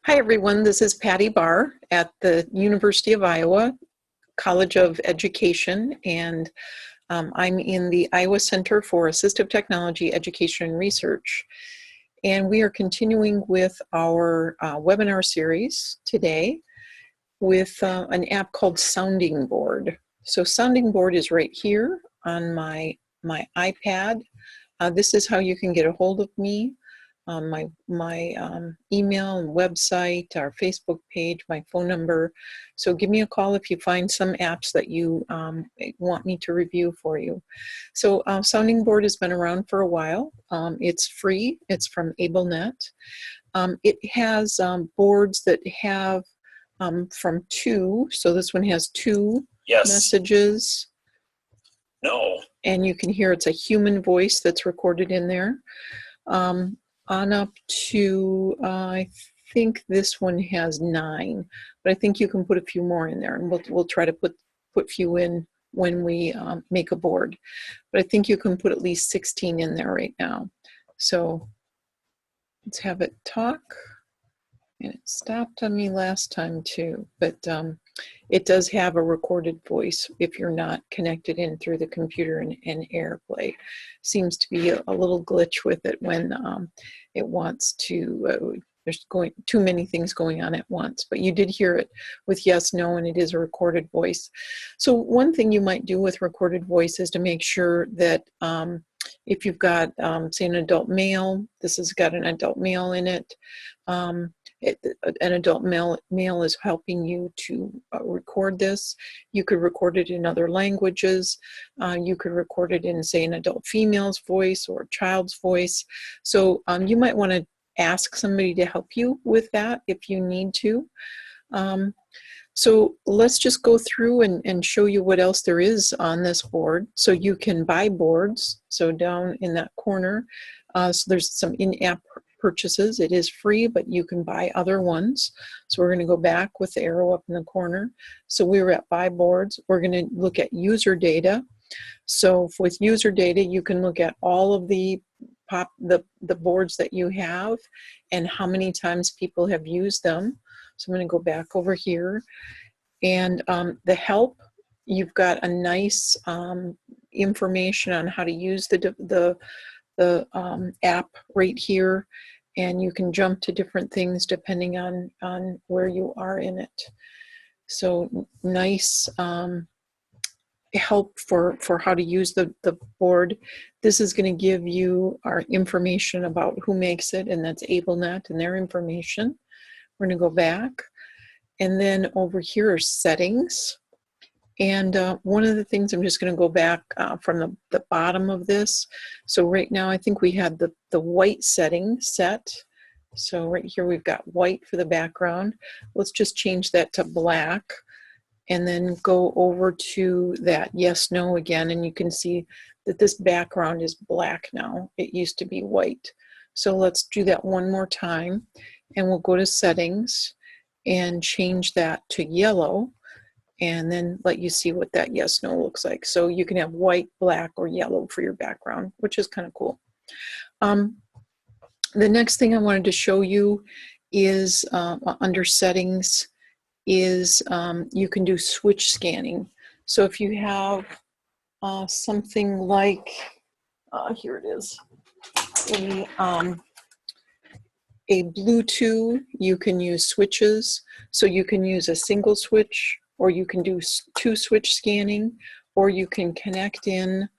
Hi, everyone. This is Patty Barr at the University of Iowa College of Education, and I'm in the Iowa Center for Assistive Technology Education and Research. And we are continuing with our webinar series today with an app called Sounding Board. So Sounding Board is right here on my iPad. This is how you can get a hold of me. My email and website, our Facebook page, my phone number. So give me a call if you find some apps that you want me to review for you. So Sounding Board has been around for a while. It's free. It's from AbleNet. It has boards that have from two. So this one has two messages. No. And you can hear it's a human voice that's recorded in there. On up to, I think this one has 9, but I think you can put a few more in there, and we'll try to put few in when we make a board. But I think you can put at least 16 in there right now. So let's have it talk. And it stopped on me last time too, but it does have a recorded voice if you're not connected in through the computer and AirPlay. Seems to be a little glitch with it when it wants to, there's too many things going on at once, but you did hear it with yes, no, and it is a recorded voice. So one thing you might do with recorded voice is to make sure that if you've got, say, an adult male, this has got an adult male in it, an adult male is helping you to record this. You could record it in other languages. You could record it in, say, an adult female's voice or a child's voice. So you might want to ask somebody to help you with that if you need to. So let's just go through and show you what else there is on this board. So you can buy boards. So down in that corner, so there's some in-app purchases. It is free, but you can buy other ones. So we're going to go back with the arrow up in the corner. So we were at buy boards. We're going to look at user data. So with user data, you can look at all of the boards that you have and how many times people have used them. So I'm going to go back over here. And the help, you've got a nice information on how to use the app right here, and you can jump to different things depending on where you are in it. So nice help for how to use the board. This is going to give you our information about who makes it, and that's AbleNet and their information. We're going to go back, and then over here are settings. And one of the things, I'm just going to go back from the bottom of this. So right now, I think we had the white setting set. So right here, we've got white for the background. Let's just change that to black and then go over to that yes, no again. And you can see that this background is black now. It used to be white. So let's do that one more time. And we'll go to settings and change that to yellow, and then let you see what that yes, no looks like. So you can have white, black, or yellow for your background, which is kind of cool. The next thing I wanted to show you is under settings is you can do switch scanning. So if you have something like, here it is, a Bluetooth, you can use switches. So you can use a single switch, or you can do 2-switch scanning, or you can connect in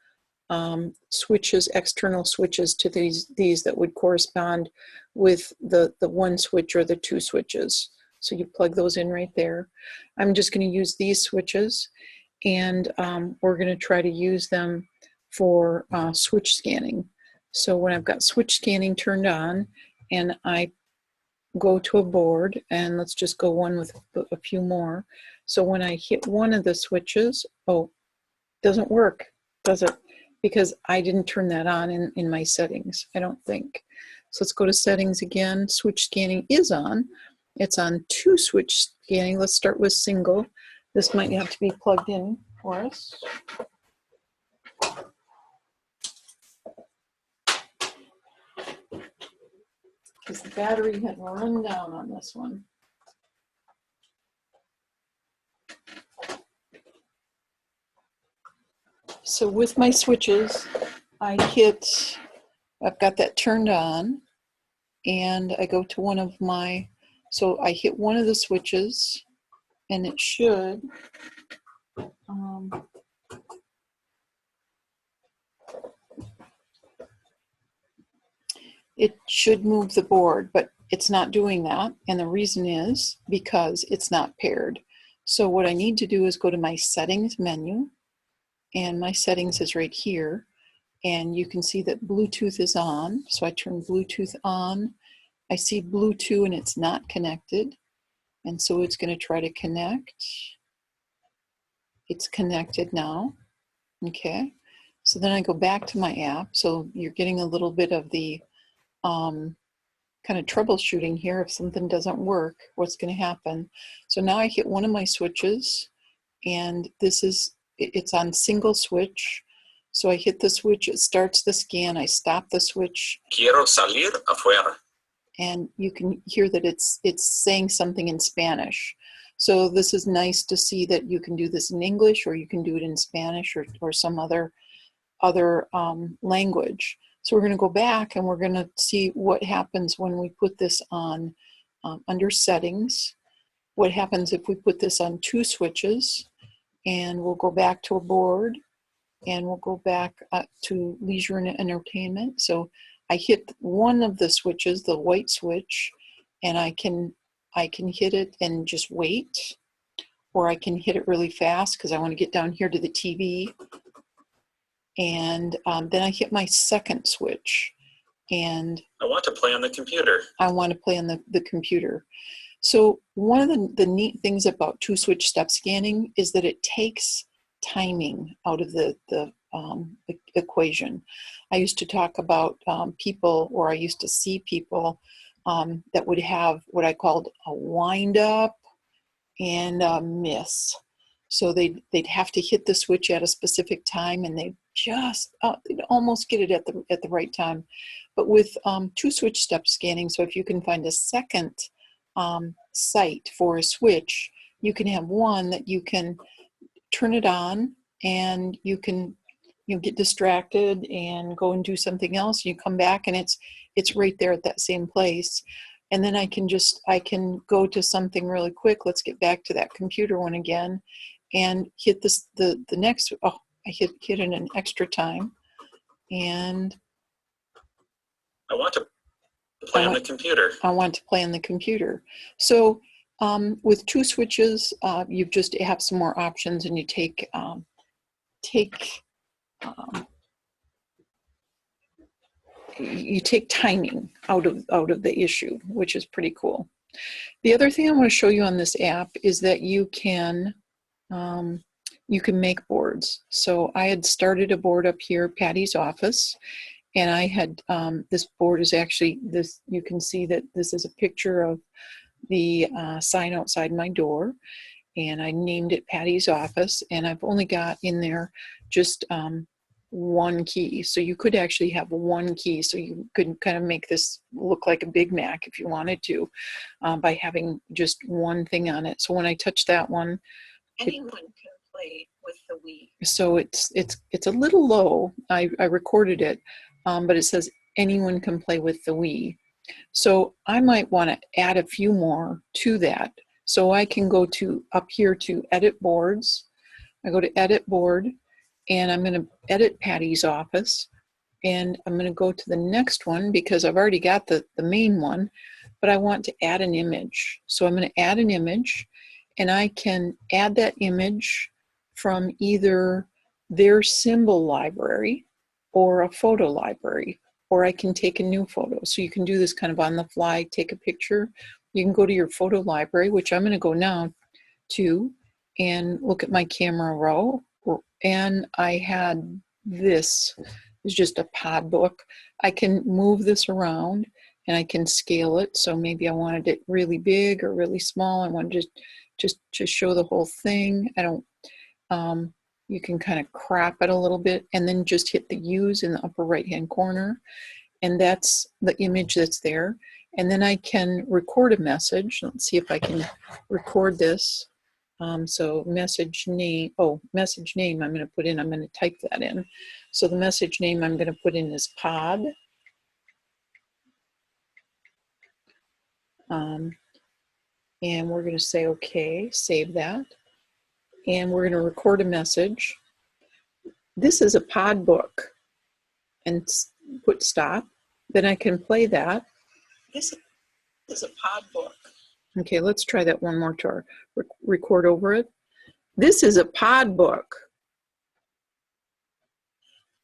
switches, external switches to these that would correspond with the 1 switch or the 2 switches. So you plug those in right there. I'm just going to use these switches, and we're going to try to use them for switch scanning. So when I've got switch scanning turned on, and I go to a board, and let's just go one with a few more. So when I hit one of the switches, oh, doesn't work, does it? Because I didn't turn that on in my settings, I don't think. So let's go to settings again. Switch scanning is on. It's on 2-switch scanning. Let's start with single. This might have to be plugged in for us. because the battery had run down on this one. So with my switches, I've got that turned on, and I go to one of my, so I hit one of the switches, and it should, it should move the board, but it's not doing that. And the reason is because it's not paired. So what I need to do is go to my settings menu, and my settings is right here. And you can see that Bluetooth is on. So I turn Bluetooth on. I see Bluetooth and it's not connected. And so it's going to try to connect. It's connected now. Okay. So then I go back to my app. So you're getting a little bit of the kind of troubleshooting here. If something doesn't work, what's going to happen? So now I hit one of my switches, and it's on single switch. So I hit the switch, it starts the scan, I stop the switch. Quiero salir afuera. And you can hear that it's saying something in Spanish. So this is nice to see that you can do this in English, or you can do it in Spanish, or some other language. So we're going to go back and we're going to see what happens when we put this on under settings. What happens if we put this on two switches, and we'll go back to a board, and we'll go back to leisure and entertainment. So I hit one of the switches, the white switch, and I can hit it and just wait, or I can hit it really fast because I want to get down here to the TV. And then I hit my second switch, and I want to play on the computer. I want to play on the computer. So one of the neat things about two switch step scanning is that it takes timing out of the equation. I used to talk about people, or I used to see people that would have what I called a wind up and a miss. So they'd have to hit the switch at a specific time, and they'd almost get it at the right time. But with two switch step scanning, so if you can find a second site for a switch, you can have one that you can turn it on, and you can get distracted and go and do something else. You come back and it's right there at that same place. And then I can go to something really quick. Let's get back to that computer one again, and hit the next. Oh, I hit it an extra time, and I want to play on the computer. I want to play on the computer. So with two switches, you just have some more options, and you take timing out of the issue, which is pretty cool. The other thing I want to show you on this app is that you can make boards. So I had started a board up here, Patty's office, and I had this board is actually this. You can see that this is a picture of the sign outside my door, and I named it Patty's office, and I've only got in there just one key. So you could actually have one key, so you could kind of make this look like a Big Mac if you wanted to, by having just one thing on it. So when I touch that one, anyone can play with the Wii. So it's a little low. I recorded it, but it says anyone can play with the Wii. So I might want to add a few more to that. So I can go up here to edit boards. I go to edit board, and I'm going to edit Patty's office, and I'm going to go to the next one because I've already got the main one, but I want to add an image. So I'm going to add an image, and I can add that image from either their symbol library or a photo library, or I can take a new photo. So you can do this kind of on the fly, take a picture. You can go to your photo library, which I'm going to go now to, and look at my camera roll. And I had this, it's just a pod book. I can move this around, and I can scale it. So maybe I wanted it really big or really small. I wanted just to show the whole thing. You can kind of crop it a little bit, and then just hit the U's in the upper right hand corner, and that's the image that's there. And then I can record a message. Let's see if I can record this. So message name, message name I'm going to put in, I'm going to type that in. So the message name I'm going to put in is pod. And we're going to say, okay, save that. And we're going to record a message. This is a pod book. And put stop. Then I can play that. This is a pod book. Okay, let's try that one more time. Record over it. This is a pod book.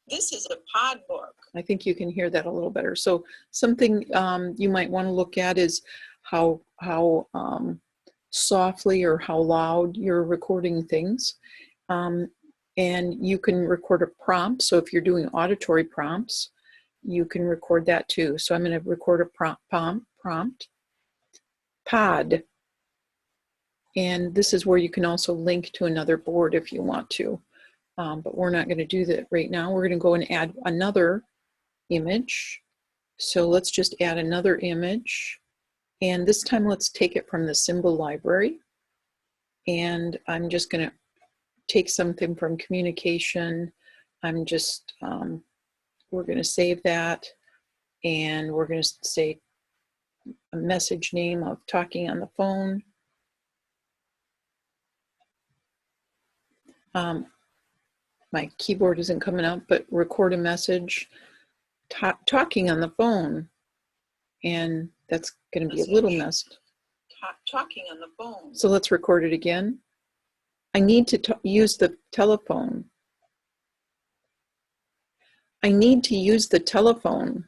This is a pod book. I think you can hear that a little better. So something you might want to look at is how softly or how loud you're recording things. And you can record a prompt. So if you're doing auditory prompts, you can record that too. So I'm going to record a prompt. Pod. And this is where you can also link to another board if you want to. But we're not going to do that right now. We're going to go and add another image. So let's just add another image. And this time let's take it from the symbol library. And I'm just going to take something from communication. I'm just, we're going to save that. And we're going to say a message name of talking on the phone. My keyboard isn't coming up, but record a message talking on the phone. And that's going to be a little messed. Talking on the phone. So let's record it again. I need to use the telephone. I need to use the telephone.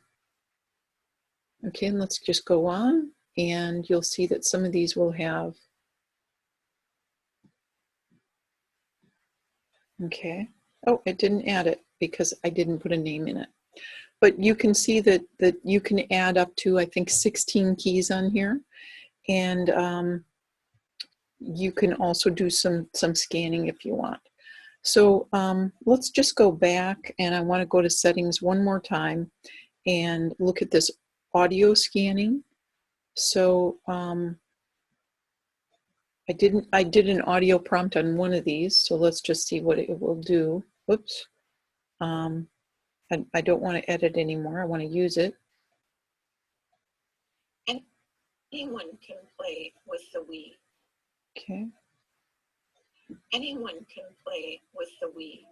Okay, and let's just go on, and you'll see that some of these will have. Okay. Oh, it didn't add it because I didn't put a name in it. But you can see that you can add up to, I think, 16 keys on here. And you can also do some scanning if you want. So let's just go back, and I want to go to settings one more time and look at this audio scanning. So I did an audio prompt on one of these, so let's just see what it will do. Whoops. I don't want to edit anymore. I want to use it. Anyone can play with the Wii. Okay. Anyone can play with the Wii.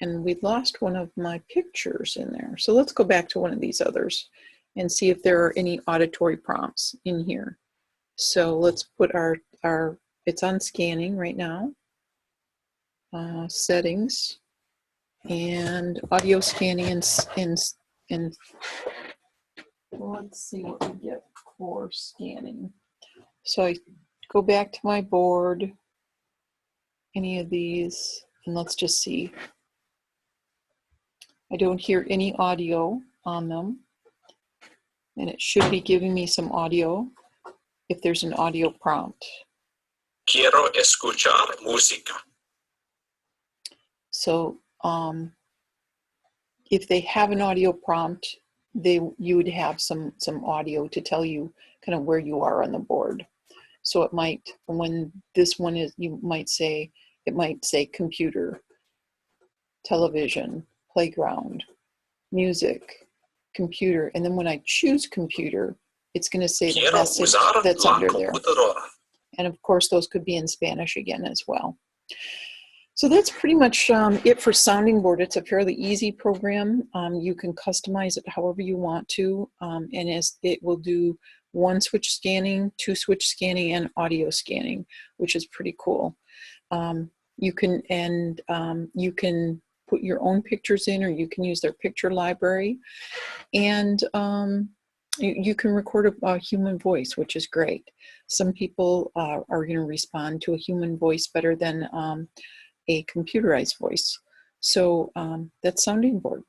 And we lost one of my pictures in there. So let's go back to one of these others and see if there are any auditory prompts in here. So let's put our it's on scanning right now. Settings and audio scanning and let's see what we get for scanning. So I go back to my board, any of these, and let's just see. I don't hear any audio on them, and it should be giving me some audio if there's an audio prompt. Quiero escuchar música. So if they have an audio prompt, you would have some audio to tell you kind of where you are on the board. So it might, when this one is, it might say computer, television, playground, music, computer, and then when I choose computer, it's going to say the Quiero message usar that's la under there. computadora. And of course, those could be in Spanish again as well. So that's pretty much it for Sounding Board. It's a fairly easy program. You can customize it however you want to, and it will do 1 switch scanning, 2 switch scanning, and audio scanning, which is pretty cool. You can put your own pictures in, or you can use their picture library, and you can record a human voice, which is great. Some people are going to respond to a human voice better than a computerized voice. So that's Sounding Board.